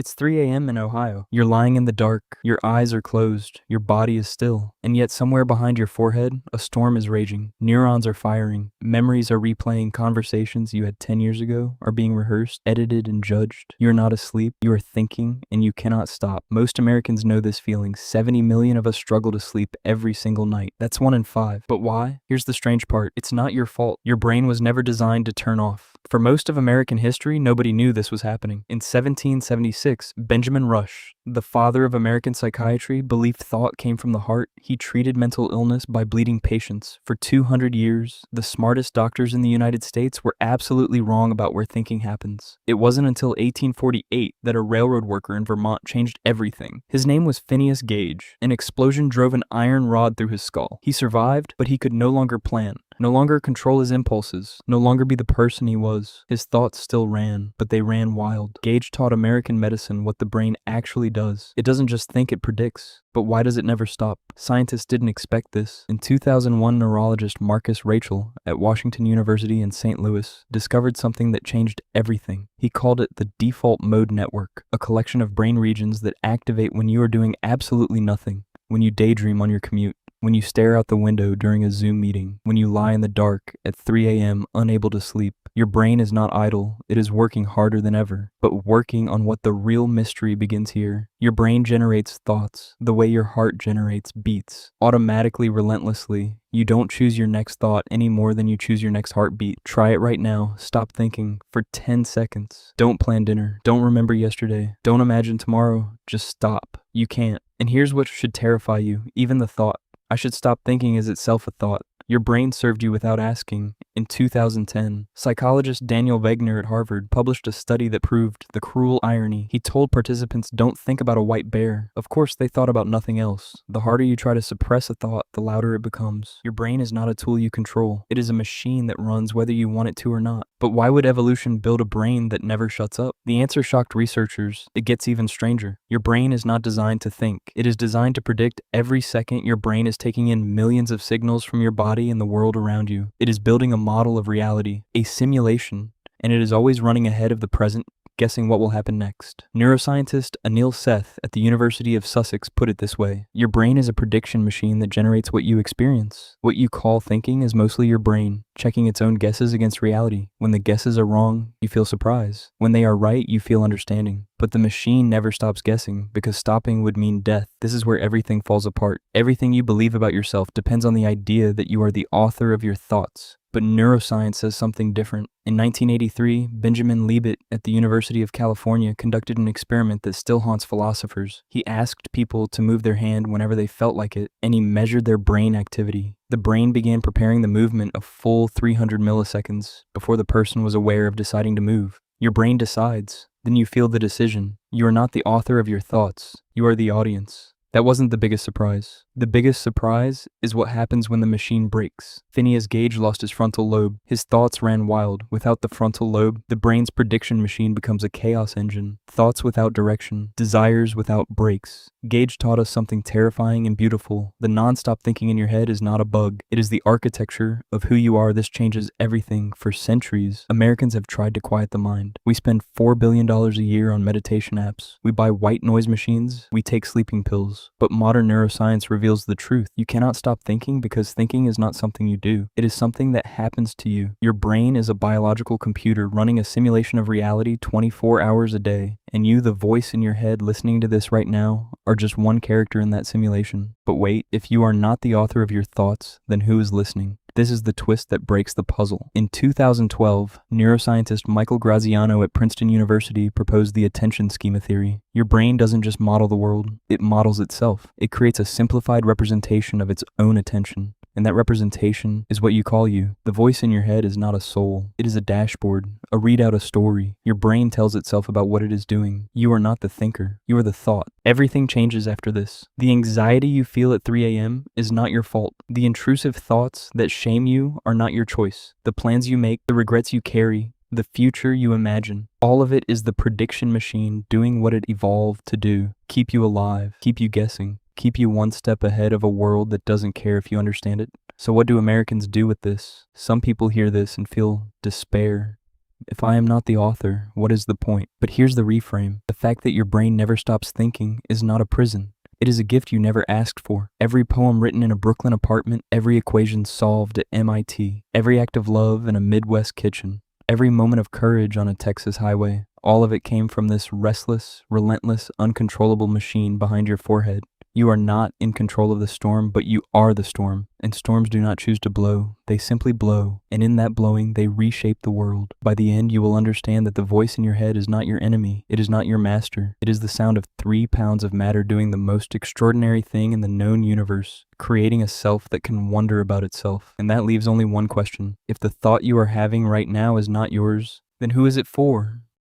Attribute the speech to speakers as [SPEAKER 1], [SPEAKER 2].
[SPEAKER 1] It's 3 a.m. in Ohio. You're lying in the dark, your eyes are closed, your body is still, and yet somewhere behind your forehead, a storm is raging. Neurons are firing, memories are replaying, conversations you had 10 years ago are being rehearsed, edited, and judged. You're not asleep, you are thinking, and you cannot stop. Most Americans know this feeling. 70 million of us struggle to sleep every single night. That's 1 in 5. But why? Here's the strange part. It's not your fault. Your brain was never designed to turn off. For most of American history, nobody knew this was happening. In 1776, Benjamin Rush, the father of American psychiatry, believed thought came from the heart. He treated mental illness by bleeding patients. For 200 years, the smartest doctors in the United States were absolutely wrong about where thinking happens. It wasn't until 1848 that a railroad worker in Vermont changed everything. His name was Phineas Gage. An explosion drove an iron rod through his skull. He survived, but he could no longer plan, no longer control his impulses, no longer be the person he was. His thoughts still ran, but they ran wild. Gage taught American medicine what the brain actually does. It doesn't just think, it predicts. But why does it never stop? Scientists didn't expect this. In 2001, neurologist Marcus Rachel at Washington University in St. Louis discovered something that changed everything. He called it the default mode network, a collection of brain regions that activate when you are doing absolutely nothing, when you daydream on your commute, when you stare out the window during a Zoom meeting, when you lie in the dark at 3 a.m. unable to sleep. Your brain is not idle, it is working harder than ever, but working on what the real mystery begins here. Your brain generates thoughts, the way your heart generates beats, automatically, relentlessly. You don't choose your next thought any more than you choose your next heartbeat. Try it right now. Stop thinking for 10 seconds. Don't plan dinner. Don't remember yesterday. Don't imagine tomorrow. Just stop. You can't. And here's what should terrify you, even the thought. I should stop thinking is itself a thought. Your brain served you without asking. In 2010, psychologist Daniel Wegner at Harvard published a study that proved the cruel irony. He told participants, don't think about a white bear. Of course, they thought about nothing else. The harder you try to suppress a thought, the louder it becomes. Your brain is not a tool you control. It is a machine that runs whether you want it to or not. But why would evolution build a brain that never shuts up? The answer shocked researchers. It gets even stranger. Your brain is not designed to think. It is designed to predict. Every second, your brain is taking in millions of signals from your body and the world around you. It is building a model of reality, a simulation, and it is always running ahead of the present, guessing what will happen next. Neuroscientist Anil Seth at the University of Sussex put it this way: your brain is a prediction machine that generates what you experience. What you call thinking is mostly your brain checking its own guesses against reality. When the guesses are wrong, you feel surprise. When they are right, you feel understanding. But the machine never stops guessing, because stopping would mean death. This is where everything falls apart. Everything you believe about yourself depends on the idea that you are the author of your thoughts. But neuroscience says something different. In 1983, Benjamin Libet at the University of California conducted an experiment that still haunts philosophers. He asked people to move their hand whenever they felt like it, and he measured their brain activity. The brain began preparing the movement a full 300 milliseconds before the person was aware of deciding to move. Your brain decides, then you feel the decision. You are not the author of your thoughts, you are the audience. That wasn't the biggest surprise. The biggest surprise is what happens when the machine breaks. Phineas Gage lost his frontal lobe. His thoughts ran wild. Without the frontal lobe, the brain's prediction machine becomes a chaos engine. Thoughts without direction, desires without brakes. Gage taught us something terrifying and beautiful. The non-stop thinking in your head is not a bug. It is the architecture of who you are. This changes everything. For centuries, Americans have tried to quiet the mind. We spend $4 billion a year on meditation apps. We buy white noise machines. We take sleeping pills. But modern neuroscience reveals the truth. You cannot stop thinking because thinking is not something you do. It is something that happens to you. Your brain is a biological computer running a simulation of reality 24 hours a day. And you, the voice in your head listening to this right now, are just one character in that simulation. But wait, if you are not the author of your thoughts, then who is listening? This is the twist that breaks the puzzle. In 2012, neuroscientist Michael Graziano at Princeton University proposed the attention schema theory. Your brain doesn't just model the world, it models itself. It creates a simplified representation of its own attention. And that representation is what you call you. The voice in your head is not a soul. It is a dashboard, a readout, a story. Your brain tells itself about what it is doing. You are not the thinker. You are the thought. Everything changes after this. The anxiety you feel at 3 a.m. is not your fault. The intrusive thoughts that shame you are not your choice. The plans you make, the regrets you carry, the future you imagine, all of it is the prediction machine doing what it evolved to do. Keep you alive, keep you guessing, keep you one step ahead of a world that doesn't care if you understand it. So what do Americans do with this? Some people hear this and feel despair. If I am not the author, what is the point? But here's the reframe. The fact that your brain never stops thinking is not a prison. It is a gift you never asked for. Every poem written in a Brooklyn apartment, every equation solved at MIT, every act of love in a Midwest kitchen, every moment of courage on a Texas highway, all of it came from this restless, relentless, uncontrollable machine behind your forehead. You are not in control of the storm, but you are the storm. And storms do not choose to blow, they simply blow. And in that blowing, they reshape the world. By the end, you will understand that the voice in your head is not your enemy. It is not your master. It is the sound of 3 pounds of matter doing the most extraordinary thing in the known universe, creating a self that can wonder about itself. And that leaves only one question. If the thought you are having right now is not yours, then who is it for?